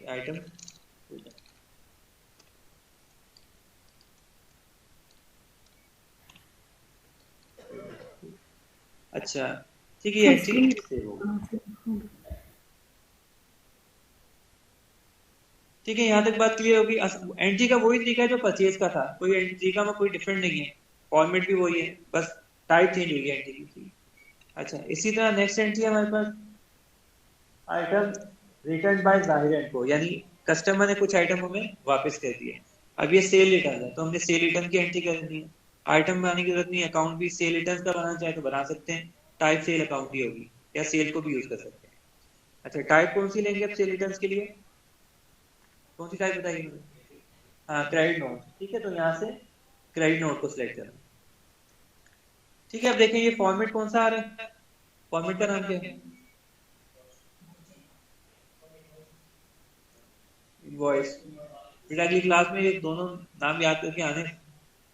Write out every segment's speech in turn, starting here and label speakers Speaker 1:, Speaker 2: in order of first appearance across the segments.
Speaker 1: Item. अच्छा ठीक है, एंट्री सेव हो गई। ठीक है, यहाँ तक बात क्लियर होगी। एंट्री का वही तरीका है जो परचेज का था, कोई एंट्री का में कोई डिफरेंट नहीं है, फॉर्मेट भी वही है, बस टाइप चेंज हुई है एंट्री की। अच्छा, इसी तरह नेक्स्ट एंट्री हमारे पास आइटम रिटर्न बाय जाहिर एंड को, यानी कस्टमर ने कुछ आइटम हमें वापस कर दिए। अब ये सेल रिटर्न है, तो हमने सेल रिटर्न की एंट्री करनी है। आइटम बनाने की जरूरत नहीं है, अकाउंट भी सेल रिटर्न का बनाना चाहे तो बना सकते हैं, टाइप सेल अकाउंट ही होगी, या सेल को भी यूज कर सकते हैं। अच्छा, टाइप कौन सी लेंगे अब सेल रिटर्न के लिए, कौन सी टाइप बताइए मुझे। हाँ, क्रेडिट नोट। ठीक है, तो यहाँ से क्रेडिट नोट को सिलेक्ट करना। ठीक है, अब देखें ये फॉर्मेट कौन सा आ रहा है, फॉर्मेट का नाम क्या है, इनवॉइस। फिर अगली क्लास में ये दोनों नाम याद करके आने,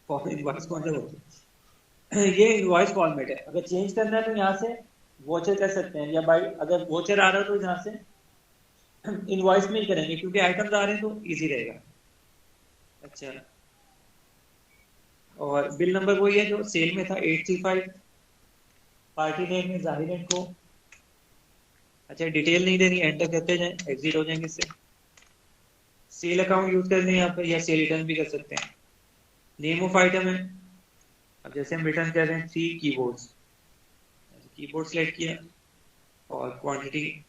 Speaker 1: इनवॉइस कौन सा बोलते हैं। ये इनवॉइस फॉर्मेट है, अगर चेंज करना है तो यहाँ से वोचर कर सकते हैं, या बाई अगर वोचर आ रहा है तो यहाँ से इनवॉइस में ही करेंगे, क्योंकि आइटम्स आ रहे हैं तो इजी रहेगा। अच्छा, और बिल नंबर वही है जो सेल में था, 835। पार्टी नेम में जाहिर एंड को। अच्छा, डिटेल नहीं देनी, एंटर करते जाएं, एग्जिट हो जाएंगे इससे। सेल अकाउंट यूज करते हैं यहाँ पर, या सेल रिटर्न भी कर सकते हैं। नेम ऑफ आइटम है, अब जैसे हम रिटर्न कर रहे हैं 3 कीबोर्ड्स, कीबोर्ड सेलेक्ट किया, और क्वांटिटी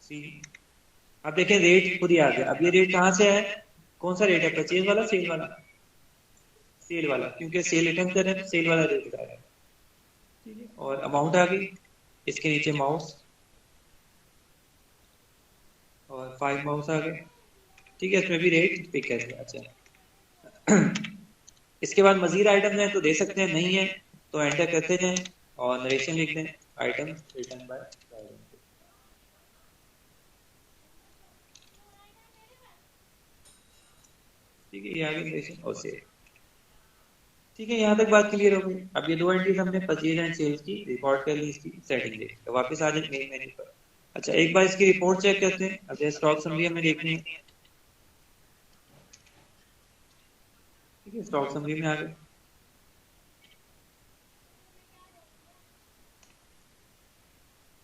Speaker 1: सी। अब देखें रेट खुद ही आ गया। अब ये रेट कहाँ से है, कौन सा रेट है, परचेज वाला सेल वाला, सेल वाला, क्योंकि सेल रिटर्न कर रहे हैं तो सेल वाला रेट आ रहा है। ठीक है, और अमाउंट आ गई, इसके नीचे माउस, और 5 माउस आ गए। ठीक है, इसमें भी रेट पिक कर दिया। अच्छा, इसके बाद मजीद आइटम है तो दे सकते हैं, नहीं है तो एंटर करते जाएं, और नरेशन लिख दें, आइटम रिटर्न बाय। ठीक है, ये आ गई नरेशन और सेव। ठीक है, यहाँ तक बात क्लियर हो गई। अब ये दो एंट्रीज हमने परचेज एंड सेल्स की रिकॉर्ड कर ली, इसकी सेटिंग देख, तो वापस आ जाए मेन मेन्यू पर। अच्छा, एक बार इसकी रिपोर्ट चेक करते हैं। अब जैसे स्टॉक समरी हमें देखनी है। ठीक है, स्टॉक समरी में आ गए।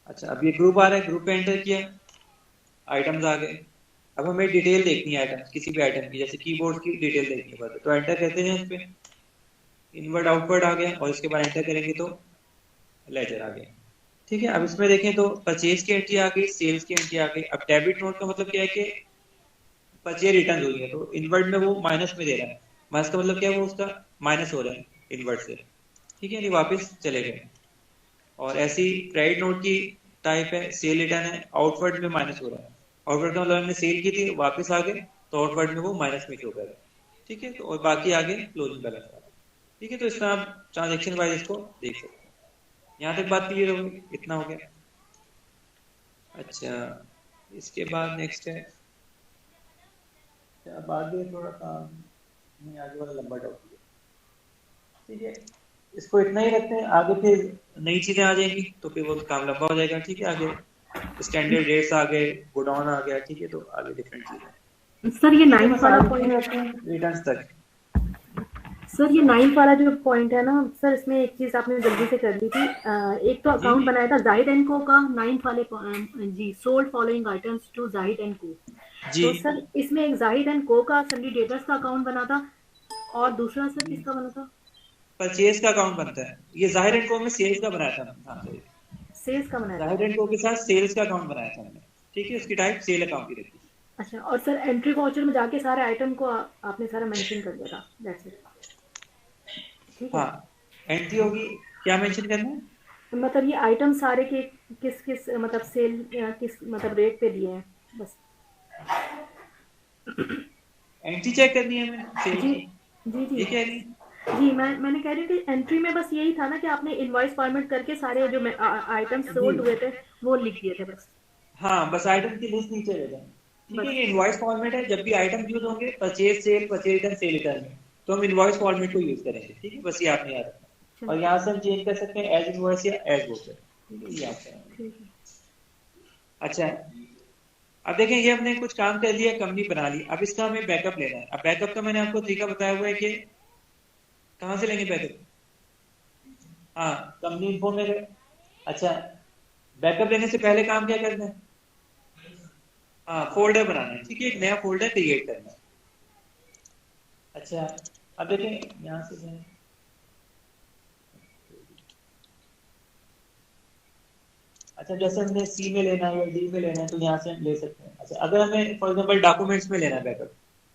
Speaker 1: अच्छा, अब ये ग्रुप आ रहा है, ग्रुप पे एंटर किया, आइटम्स आ गए। अब हमें डिटेल देखनी है आइटम, किसी भी आइटम की, जैसे कीबोर्ड की डिटेल देखनी है, तो एंटर करते हैं इस पे, इनवर्ड आउटवर्ड आ गया, और इसके बाद एंटर करेंगे तो लेजर आ गया। ठीक है, अब इसमें देखें तो परचेज की एंट्री आ गई, सेल्स की एंट्री आ गई। अब डेबिट नोट का मतलब क्या है कि परचेज रिटर्न हुई है, तो इनवर्ड में वो माइनस में दे रहा है, माइनस का मतलब क्या है, वो उसका माइनस हो रहा है इनवर्ड से। ठीक है, ये वापस चले गए। और ऐसी क्रेडिट नोट की टाइप है, सेल रिटर्न है, आउटवर्ड में माइनस हो रहा है, आउटवर्ड का मतलब हमने सेल की थी, वापस आ गए तो आउटवर्ड में वो माइनस में शो कर रहा है। ठीक है, तो और बाकी आगे क्लोजिंग बैलेंस आ रहा है। ठीक है, तो इस तरह आप ट्रांजेक्शन वाइज इसको देख सकते हैं। यहाँ तक बात क्लियर हो गई, इतना हो गया। अच्छा, इसके बाद नेक्स्ट है, अब आगे थोड़ा काम नहीं, आगे वाला लंबा टॉपिक है। ठीक है, इसको इतना ही रखते हैं, आगे फिर नई चीजें आ जाएंगी तो फिर वो काम लंबा हो जाएगा। ठीक है, आगे स्टैंडर्ड रेट्स आ गए, गोडाउन आ गया। ठीक है, तो आगे डिफरेंट चीजें।
Speaker 2: सर ये
Speaker 1: ठीक है,
Speaker 2: 9th
Speaker 1: बस
Speaker 2: वाला
Speaker 1: आगे
Speaker 2: पॉइंट,
Speaker 1: रखते हैं रिटर्न्स तक।
Speaker 2: सर ये 9th वाला जो पॉइंट है ना सर, इसमें एक चीज आपने जल्दी से कर दी थी। एक तो
Speaker 1: जी
Speaker 2: अकाउंट बनाया था जाहिद एंड को का 9th वाले जी, sold following items to Zahid and को।
Speaker 1: जी,
Speaker 2: तो सर इसमें एक जाहिद एंड को का सन्नी डेटर्स का अकाउंट बना था, और दूसरा सर
Speaker 1: जी,
Speaker 2: किसका बना था?
Speaker 1: परचेज का अकाउंट बनता है। ये जाहिर एंड को में सेल्स का बनाया था। हाँ सॉरी,
Speaker 2: सेल्स का बनाया था।
Speaker 1: जाहिर एंड को के साथ सेल्स का अकाउंट बनाया था हमने। ठीक है, उसकी टाइप सेल अकाउंट की रखी।
Speaker 2: अच्छा, और सर एंट्री वाउचर में जाके सारे आइटम को आपने सारा मेंशन कर दिया था, दैट्स इट। ठीक है,
Speaker 1: हाँ, एंट्री होगी, क्या मेंशन करना है,
Speaker 2: मतलब ये आइटम सारे के किस किस मतलब सेल किस मतलब रेट पे दिए हैं, बस।
Speaker 1: एंट्री चेक करनी है हमें सेल
Speaker 2: जी
Speaker 1: की,
Speaker 2: जी जी
Speaker 1: ये कह रही है।
Speaker 2: जी, मैंने कह रही हूँ कि एंट्री में बस यही था ना कि आपने इनवॉइस फॉर्मेट करके सारे जो आइटम्स
Speaker 1: जी,
Speaker 2: सोल्ड हुए थे वो लिख दिए थे बस।
Speaker 1: हाँ, बस आइटम की लिस्ट नीचे रह जाए। ठीक है,
Speaker 2: बस
Speaker 1: ये इनवॉइस फॉर्मेट है, जब भी आइटम यूज होंगे purchase sale, purchase return, cell return में, तो हम इनवॉइस फॉर्मेट को यूज करेंगे। ठीक है, बस ये आपने याद रखना।
Speaker 2: चलो
Speaker 1: और यहाँ से हम चेंज कर सकते हैं एज इनवॉइस या एज वोचर। ठीक है, ये आपका है।
Speaker 2: ठीक है।
Speaker 1: अच्छा, अब देखें ये हमने कुछ काम कर लिया, कंपनी बना ली, अब इसका हमें बैकअप लेना है। अब बैकअप का मैंने आपको तरीका बताया हुआ है कि कहाँ से लेंगे बैकअप। हाँ, कंपनी इन्फो में गए। अच्छा, बैकअप लेने से पहले काम क्या करना है? हाँ, फोल्डर बनाना है। ठीक है, एक नया फोल्डर क्रिएट करना है। अच्छा, अब देखें यहाँ से जाएं। अच्छा, जैसे हमने सी में लेना है या डी में लेना है तो यहाँ से हम ले सकते हैं। अच्छा, अगर हमें फॉर एग्जांपल डॉक्यूमेंट्स में लेना है बैकअप,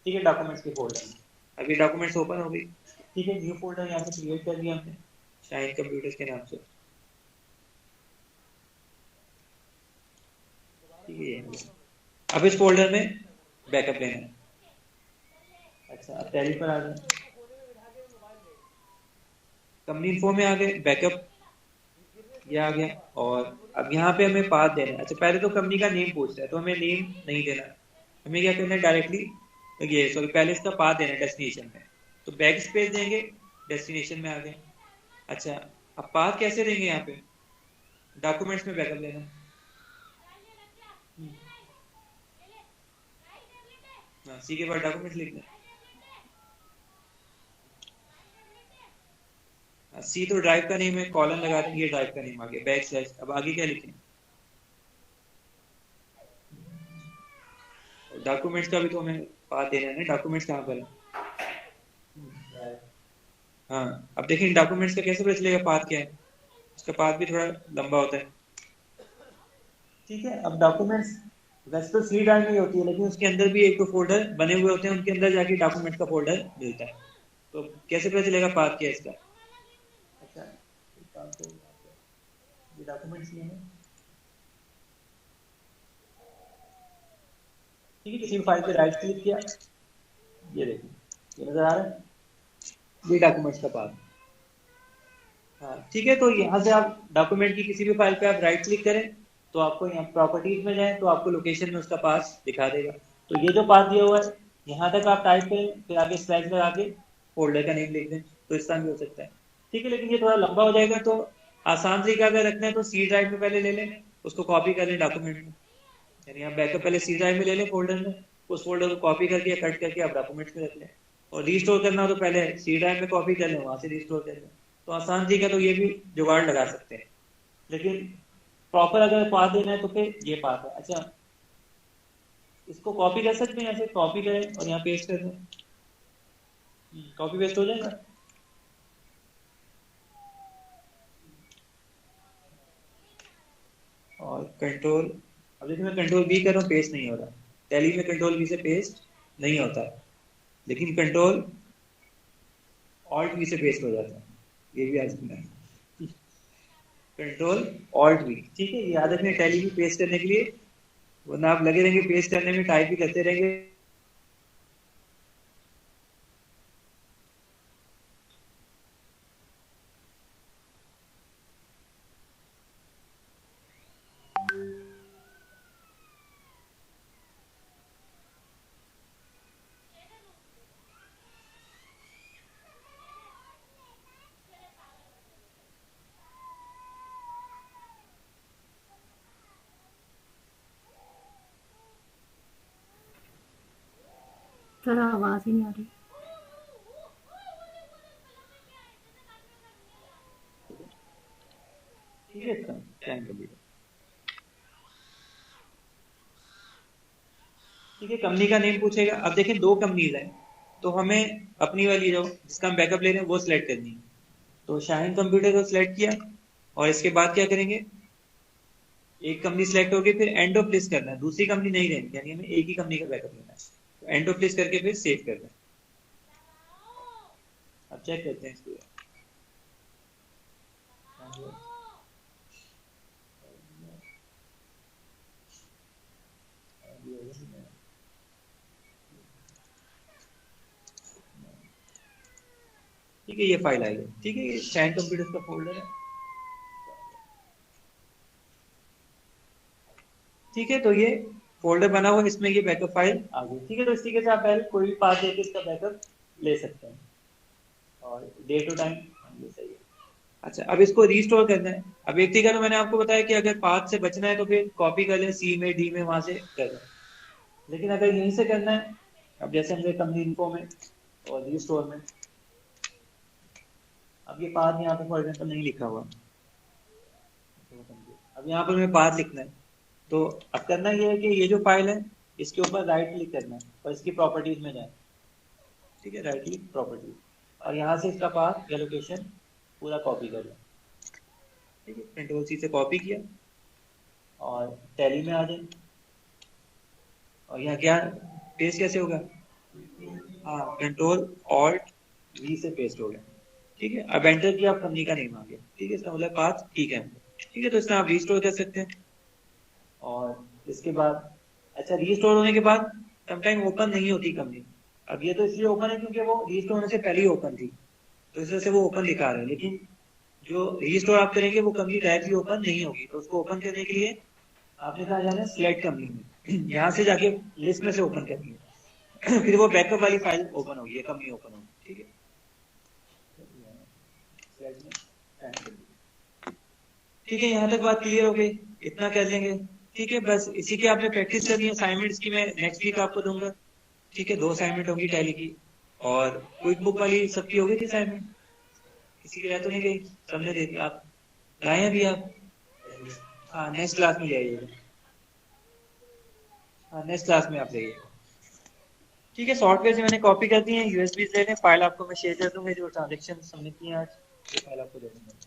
Speaker 1: ठीक है, डॉक्यूमेंट्स के फोल्डर में, अभी डॉक्यूमेंट्स ओपन हो गई। ठीक है, न्यू फोल्डर यहाँ से क्रिएट कर दिया हमने शाइन कंप्यूटर्स के नाम से। ठीक है, अब इस फोल्डर में बैकअप लेना है। अच्छा, अब टैली पर आ गए, कंपनी इन्फो में आ गए, बैकअप ये आ गया। और अब यहाँ पे हमें पाथ देना है। अच्छा, पहले तो कंपनी का नेम पूछ रहा है तो हमें नेम नहीं देना, हमें क्या करना है डायरेक्टली ये सॉरी पहले इसका पाथ देना है डेस्टिनेशन में, तो बैक स्पेस देंगे, डेस्टिनेशन में आ गए। अच्छा, अब पाथ कैसे देंगे? यहाँ पे डॉक्यूमेंट्स में बैकअप लेना है। हाँ, सी के बाद डॉक्यूमेंट्स लिखना है। सी तो ड्राइव का नेम है, कॉलन लगा देंगे, ये ड्राइव का नेम आ गया, बैक स्लैश। अब आगे क्या लिखें? डॉक्यूमेंट्स का भी तो हमें पाथ देना है ना, डॉक्यूमेंट्स कहाँ पर है? हाँ, अब देखिए डॉक्यूमेंट्स का कैसे पता चलेगा पाथ क्या है? उसका पाथ भी थोड़ा लंबा होता है। ठीक है, अब डॉक्यूमेंट्स वैसे तो सी ड्राइव में ही होती है, लेकिन उसके अंदर भी एक दो फोल्डर बने हुए होते हैं, उनके अंदर जाके डॉक्यूमेंट्स का फोल्डर मिलता है। तो कैसे पता चलेगा पाथ क्या है इसका? अच्छा, एक काम तो ये डॉक्यूमेंट्स में है। ठीक है, किसी भी फाइल पे राइट क्लिक किया, ये देखिए ये नजर आ रहा है, ये डॉक्यूमेंट्स का पाथ। हाँ, ठीक है, तो यहाँ से आप डॉक्यूमेंट की किसी भी फाइल पे आप राइट क्लिक करें तो आपको यहाँ प्रॉपर्टीज में जाए तो आपको लोकेशन में उसका पाथ दिखा देगा। तो ये जो पाथ दिया हुआ है यहाँ तक आप टाइप करें, फिर आगे स्लैश लगा के फोल्डर का नेम लिख दें तो इस तरह भी हो सकता है। ठीक है, लेकिन ये थोड़ा लंबा हो जाएगा, तो आसान तरीका अगर रखना है तो सी ड्राइव में पहले ले लें, उसको कॉपी कर लें डॉक्यूमेंट में, यानी आप बैकअप पहले सी ड्राइव में ले लें फोल्डर में, उस फोल्डर को कॉपी करके या कट करके आप डॉक्यूमेंट्स में रख लें, और रीस्टोर करना हो तो पहले सी ड्राइव में कॉपी कर लें, वहां से रीस्टोर कर लें। तो आसान तरीका तो ये भी जुगाड़ लगा सकते हैं, लेकिन प्रॉपर अगर पाथ देना है तो फिर ये पाथ है। अच्छा, इसको कॉपी कर सकते हैं, ऐसे कॉपी करें और यहाँ पेस्ट कर दें, कॉपी पेस्ट हो जाएगा। और कंट्रोल, अब देखिए मैं कंट्रोल बी कर रहा हूँ, पेस्ट नहीं हो रहा। टैली में कंट्रोल बी से पेस्ट नहीं होता, लेकिन कंट्रोल ऑल्ट बी से पेस्ट हो जाता है, ये भी आज सुना है। कंट्रोल ऑल्ट बी, ठीक है, ये याद रखना टैली में पेस्ट करने के लिए, वरना आप लगे रहेंगे पेस्ट करने में, टाइप भी करते रहेंगे।
Speaker 2: सर आवाज ही नहीं आ रही।
Speaker 1: ठीक है, टाइम कर लीजिए। ठीक है, कंपनी का नेम पूछेगा। अब देखें दो कंपनीज हैं, तो हमें अपनी वाली जो जिसका हम बैकअप ले रहे हैं वो सिलेक्ट करनी है। तो शाहीन कंप्यूटर को सिलेक्ट किया, और इसके बाद क्या करेंगे, एक कंपनी सिलेक्ट होगी, फिर एंड ऑफ लिस्ट करना है, दूसरी कंपनी नहीं लेनी, यानी हमें एक ही कंपनी का बैकअप लेना है। तो एंड ऑफ लिस्ट करके फिर सेव करना है। अब चेक करते हैं इसको। ठीक है, ये फाइल आई है। ठीक है, ये शाहीन कंप्यूटर्स का फोल्डर है। ठीक है, तो ये फोल्डर बना हुआ है, इसमें ये बैकअप फाइल आ गई। ठीक है, तो इस तरीके से आप पहले कोई भी पाथ देके इसका बैकअप ले सकते हैं, और डे टू टाइम ये सही है। अच्छा, अब इसको रीस्टोर करना है। अब एक तरीका तो मैंने आपको बताया कि अगर पाथ से बचना है तो फिर कॉपी कर लें, सी में डी में, वहां से कर लें। लेकिन अगर यहीं से करना है, अब जैसे हमने कंपनी इन्फो में और रीस्टोर में, अब ये पाथ यहाँ पे फॉर एग्जाम्पल नहीं लिखा हुआ, अब यहाँ पर हमें पाथ लिखना है, तो अब करना ये है कि ये जो फाइल है इसके ऊपर राइट क्लिक करना है और इसकी प्रॉपर्टीज में जाए, ठीक है, राइट क्लिक प्रॉपर्टीज, और यहाँ से इसका पाथ या लोकेशन पूरा कॉपी कर लें, ठीक है, कंट्रोल सी से कॉपी किया और टैली में आ जाए, और यहाँ क्या पेस्ट कैसे होगा, हाँ कंट्रोल ऑल्ट वी से पेस्ट हो गया, ठीक है। अब एंटर किया, आप कंपनी का नेम आ गया, ठीक है, इसका मतलब पाथ ठीक है, ठीक है, तो इसमें आप रीस्टोर कर सकते हैं। और इसके बाद अच्छा, रीस्टोर होने के बाद समटाइम ओपन नहीं होती कंपनी, अब ये तो इसलिए ओपन है क्योंकि वो रीस्टोर होने से पहले ही ओपन थी, तो इस वजह से वो ओपन दिखा रहे हैं, लेकिन जो रीस्टोर आप करेंगे वो कंपनी डायरेक्टली ओपन नहीं होगी, तो उसको ओपन करने के लिए आपने कहा जाना है सिलेक्ट कंपनी में, यहाँ से जाके लिस्ट में से ओपन करनी है फिर वो बैकअप वाली फाइल ओपन होगी, कंपनी ओपन होगी, ठीक है। ठीक है, यहाँ तक बात क्लियर हो गई, इतना कर लेंगे, ठीक है, बस इसी की आपने प्रैक्टिस करनी है। असाइनमेंट्स की मैं नेक्स्ट वीक आपको दूंगा, ठीक है, 2 असाइनमेंट होगी टैली की, और क्विक बुक वाली सबकी हो गई थी असाइनमेंट, किसी की रह तो नहीं गई, सबने दे दी, आप लाए हैं अभी आप, हाँ नेक्स्ट क्लास में जाइएगा, हाँ नेक्स्ट क्लास में आप जाइएगा, ठीक है। सॉफ्टवेयर से मैंने कॉपी कर दी है, यूएसबी ले लें, फाइल आपको मैं शेयर कर दूंगा, जो ट्रांजेक्शन सबमिट किए हैं आज, ये फाइल आपको दे दूंगा।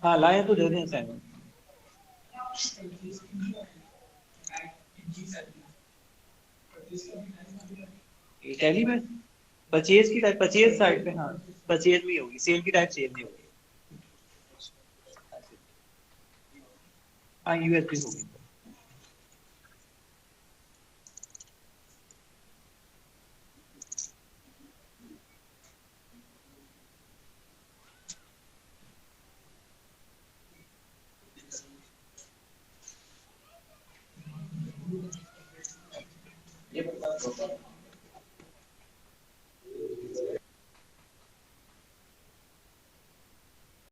Speaker 1: हाँ लाए तो दे दें असाइनमेंट, ये टैली में परचेज की टाइप, परचेज साइड पे, हाँ परचेज में होगी, सेल की टाइप सेल नहीं होगी, हाँ यूएसबी होगी। ये